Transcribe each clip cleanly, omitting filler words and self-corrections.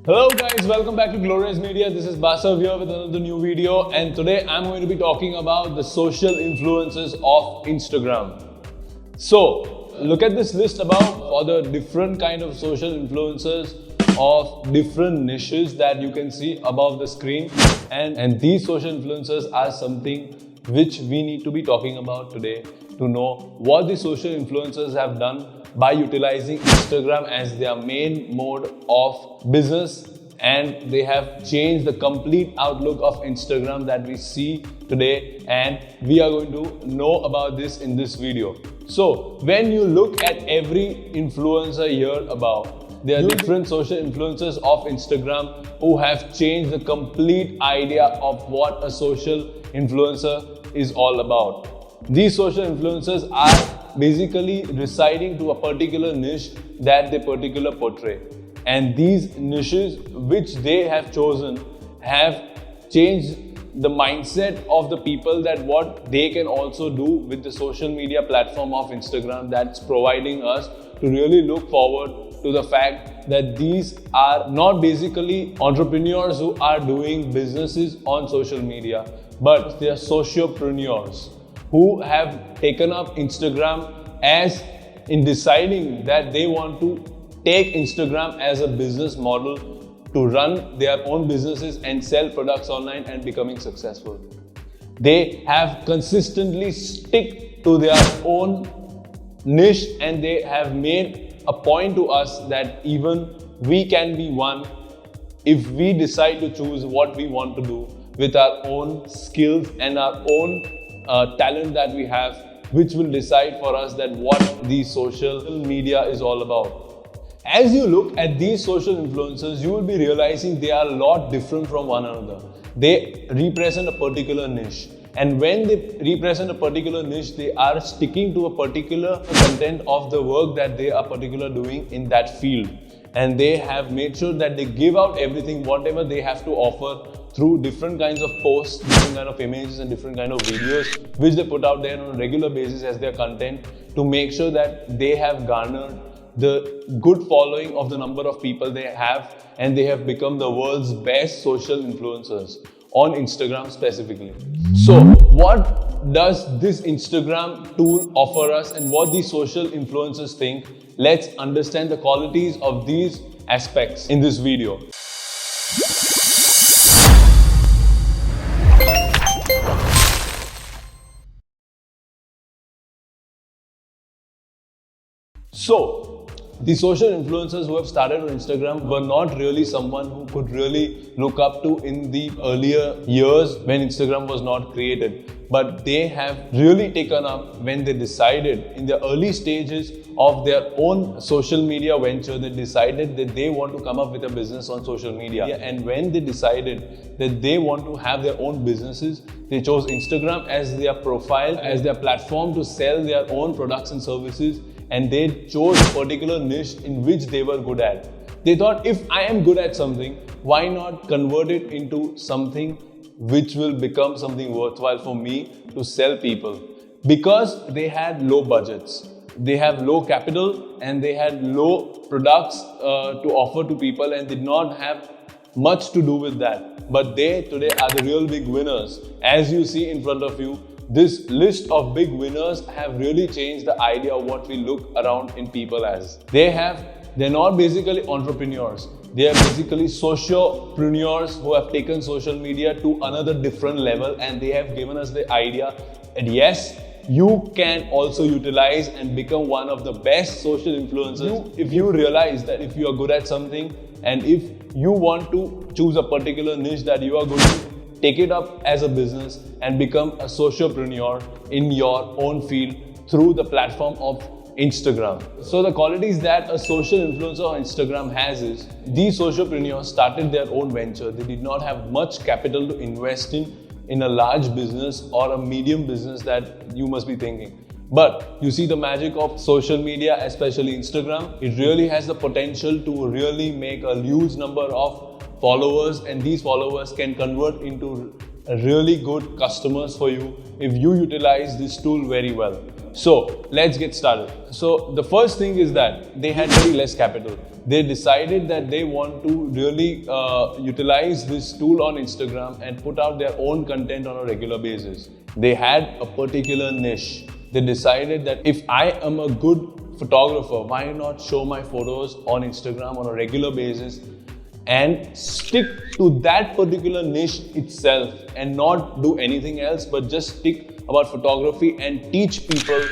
Hello guys, welcome back to Glorious Media. This is Basav here with another new video, and today I'm going to be talking about the social influences of Instagram. So, look at this list above for the different kind of social influencers of different niches that you can see above the screen, and these social influencers are something which we need to be talking about today to know what the social influencers have done by utilizing Instagram as their main mode of business, and they have changed the complete outlook of Instagram that we see today, and we are going to know about this in this video. So when you look at every influencer here above, there are different social influencers of Instagram who have changed the complete idea of what a social influencer is all about. These social influencers are basically residing to a particular niche that they particularly portray. And these niches which they have chosen have changed the mindset of the people that what they can also do with the social media platform of Instagram, that's providing us to really look forward to the fact that these are not basically entrepreneurs who are doing businesses on social media, but they are sociopreneurs who have taken up Instagram as in deciding that they want to take Instagram as a business model to run their own businesses and sell products online and becoming successful. They have consistently stick to their own niche, and they have made a point to us that even we can be one if we decide to choose what we want to do with our own skills and our own talent that we have, which will decide for us that what the social media is all about. As you look at these social influencers, you will be realizing they are a lot different from one another. They represent a particular niche, and when they represent a particular niche, they are sticking to a particular content of the work that they are particularly doing in that field, and they have made sure that they give out everything, whatever they have to offer, through different kinds of posts, different kind of images and different kind of videos which they put out there on a regular basis as their content, to make sure that they have garnered the good following of the number of people they have, and they have become the world's best social influencers on Instagram specifically. So what does this Instagram tool offer us, and what these social influencers think? Let's understand the qualities of these aspects in this video. So, the social influencers who have started on Instagram were not really someone who could really look up to in the earlier years when Instagram was not created. But they have really taken up when they decided in the early stages of their own social media venture, they decided that they want to come up with a business on social media. And when they decided that they want to have their own businesses, they chose Instagram as their profile, as their platform to sell their own products and services. And they chose a particular niche in which they were good at. They thought, if I am good at something, why not convert it into something which will become something worthwhile for me to sell people? Because they had low budgets, they have low capital, and they had low products to offer to people, and did not have much to do with that. But they today are the real big winners. As you see in front of you, this list of big winners have really changed the idea of what we look around in people as. They're not basically entrepreneurs. They are basically sociopreneurs who have taken social media to another different level, and they have given us the idea that yes, you can also utilize and become one of the best social influencers if you realize that if you are good at something, and if you want to choose a particular niche that you are going to take it up as a business and become a sociopreneur in your own field through the platform of Instagram. So the qualities that a social influencer on Instagram has is, these sociopreneurs started their own venture. They did not have much capital to invest in a large business or a medium business that you must be thinking. But you see the magic of social media, especially Instagram. It really has the potential to really make a huge number of followers, and these followers can convert into really good customers for you if you utilize this tool very well. So let's get started. So the first thing is that they had very less capital. They decided that they want to really utilize this tool on Instagram and put out their own content on a regular basis. They had a particular niche. They decided that if I am a good photographer, why not show my photos on Instagram on a regular basis and stick to that particular niche itself and not do anything else, but just stick about photography and teach people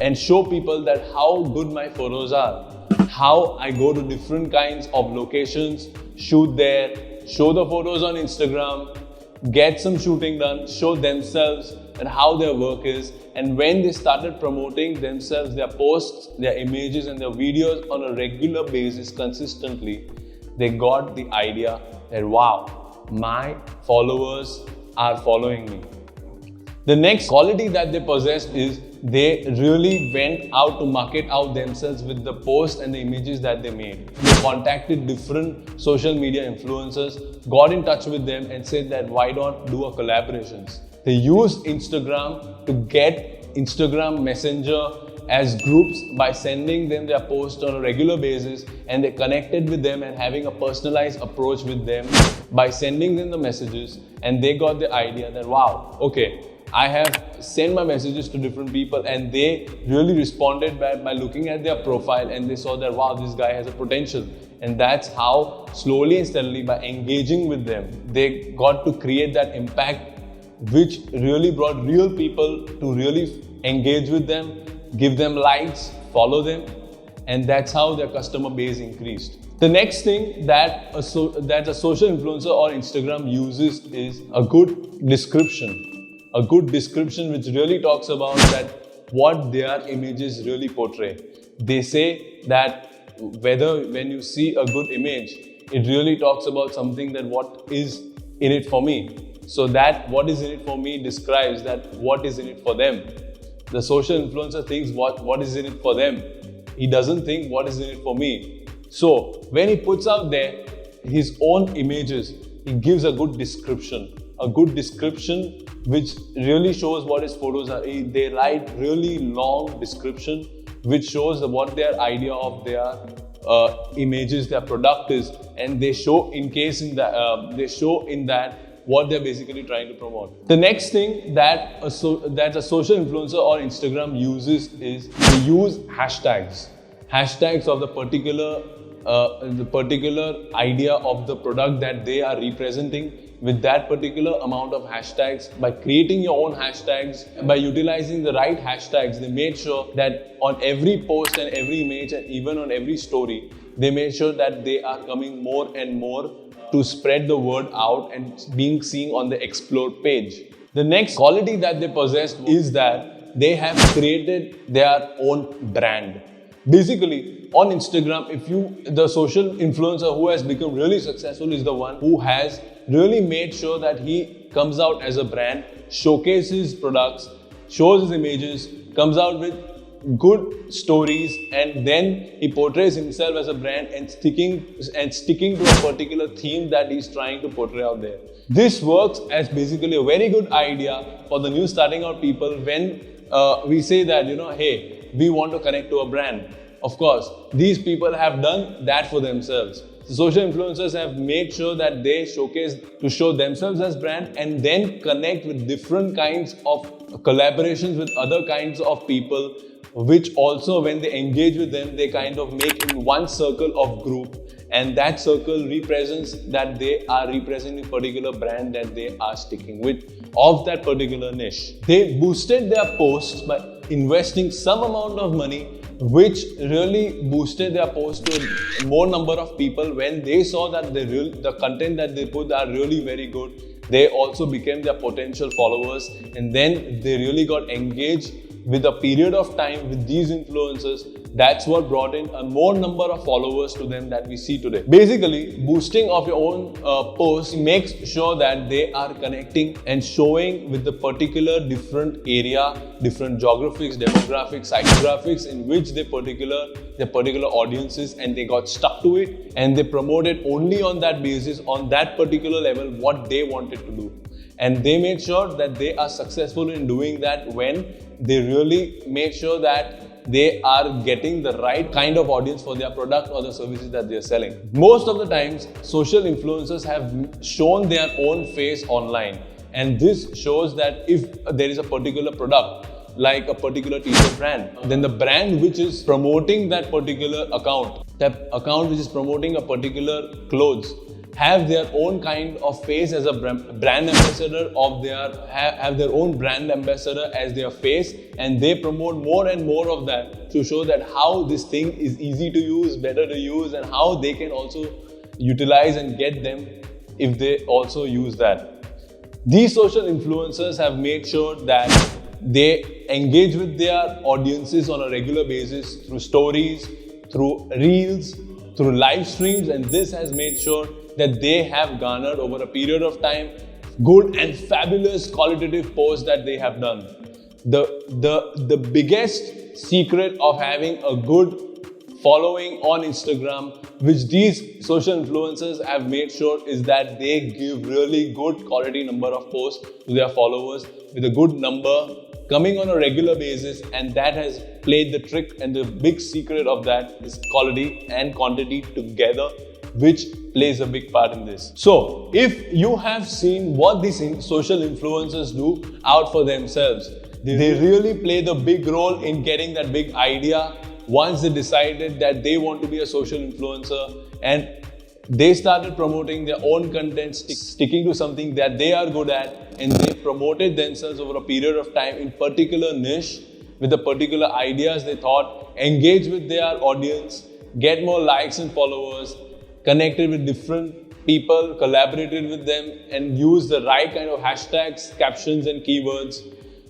and show people that how good my photos are, how I go to different kinds of locations, shoot there, show the photos on Instagram, get some shooting done, show themselves and how their work is. And when they started promoting themselves, their posts, their images and their videos on a regular basis consistently, they got the idea that wow, my followers are following me. The next quality that they possessed is they really went out to market out themselves with the posts and the images that they made. They contacted different social media influencers, got in touch with them and said that why not do a collaborations. They used Instagram to get Instagram Messenger as groups by sending them their posts on a regular basis, and they connected with them and having a personalized approach with them by sending them the messages, and they got the idea that wow, okay, I have sent my messages to different people and they really responded by looking at their profile and they saw that wow, this guy has a potential. And that's how slowly and steadily by engaging with them, they got to create that impact which really brought real people to really engage with them, give them likes, follow them, and that's how their customer base increased. The next thing that a social influencer or Instagram uses is a good description. A good description which really talks about that what their images really portray. They say that when you see a good image, it really talks about something that what is in it for me. So that what is in it for me describes that what is in it for them. The social influencer thinks what is in it for them. He doesn't think what is in it for me. So when he puts out there his own images, he gives a good description. A good description which really shows what his photos are. They write really long description which shows what their idea of their images, their product is, and they show in that what they're basically trying to promote. The next thing that a social influencer or Instagram uses is to use hashtags. Hashtags of the particular idea of the product that they are representing. With that particular amount of hashtags, by creating your own hashtags, by utilizing the right hashtags, they made sure that on every post and every image and even on every story, they made sure that they are coming more and more to spread the word out and being seen on the Explore page. The next quality that they possess is that they have created their own brand. Basically, on Instagram, the social influencer who has become really successful is the one who has really made sure that he comes out as a brand, showcases products, shows his images, comes out with good stories, and then he portrays himself as a brand and sticking to a particular theme that he's trying to portray out there. This works as basically a very good idea for the new starting out people when we say that, hey, we want to connect to a brand. Of course, these people have done that for themselves. The social influencers have made sure that they show themselves as brand and then connect with different kinds of collaborations with other kinds of people, which also when they engage with them, they kind of make in one circle of group, and that circle represents that they are representing a particular brand that they are sticking with of that particular niche. They boosted their posts by investing some amount of money, which really boosted their post to more number of people. When they saw that the content that they put are really very good, they also became their potential followers, and then they really got engaged with a period of time with these influencers. That's what brought in a more number of followers to them that we see today. Basically, boosting of your own posts makes sure that they are connecting and showing with the particular different area, different geographics, demographics, psychographics in which their particular audiences, and they got stuck to it and they promoted only on that basis, on that particular level, what they wanted to do. And they made sure that they are successful in doing that when they really make sure that they are getting the right kind of audience for their product or the services that they are selling. Most of the times, social influencers have shown their own face online, and this shows that if there is a particular product, like a particular t-shirt brand, then the brand which is promoting that particular account, that account which is promoting a particular clothes, have their own kind of face as a brand ambassador of have their own brand ambassador as their face, and they promote more and more of that to show that how this thing is easy to use, better to use, and how they can also utilize and get them if they also use that. These social influencers have made sure that they engage with their audiences on a regular basis through stories, through reels, through live streams, and this has made sure that they have garnered over a period of time good and fabulous qualitative posts that they have done. The biggest secret of having a good following on Instagram, which these social influencers have made sure, is that they give really good quality number of posts to their followers with a good number coming on a regular basis, and that has played the trick, and the big secret of that is quality and quantity together, which plays a big part in this. So, if you have seen what these social influencers do out for themselves, they really play the big role in getting that big idea once they decided that they want to be a social influencer, and they started promoting their own content, sticking to something that they are good at, and they promoted themselves over a period of time in particular niche with the particular ideas they thought, engage with their audience, get more likes and followers, connected with different people, collaborated with them, and used the right kind of hashtags, captions and keywords,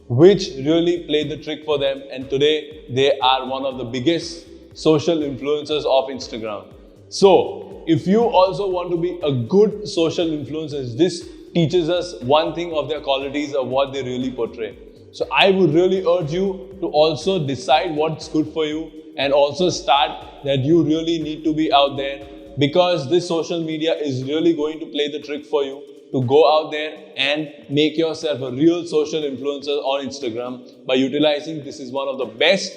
which really played the trick for them, and today they are one of the biggest social influencers of Instagram. So, if you also want to be a good social influencer, this teaches us one thing of their qualities of what they really portray. So I would really urge you to also decide what's good for you, and also start that you really need to be out there, because this social media is really going to play the trick for you to go out there and make yourself a real social influencer on Instagram by utilizing this. Is one of the best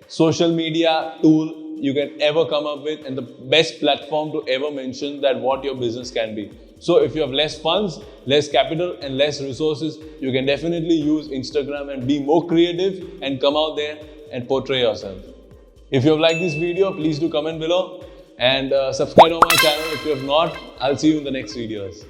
social media tool you can ever come up with, and the best platform to ever mention that what your business can be. So if you have less funds, less capital and less resources, you can definitely use Instagram and be more creative and come out there and portray yourself. If you have liked this video, please do comment below and subscribe on my channel if you have not. I'll see you in the next videos.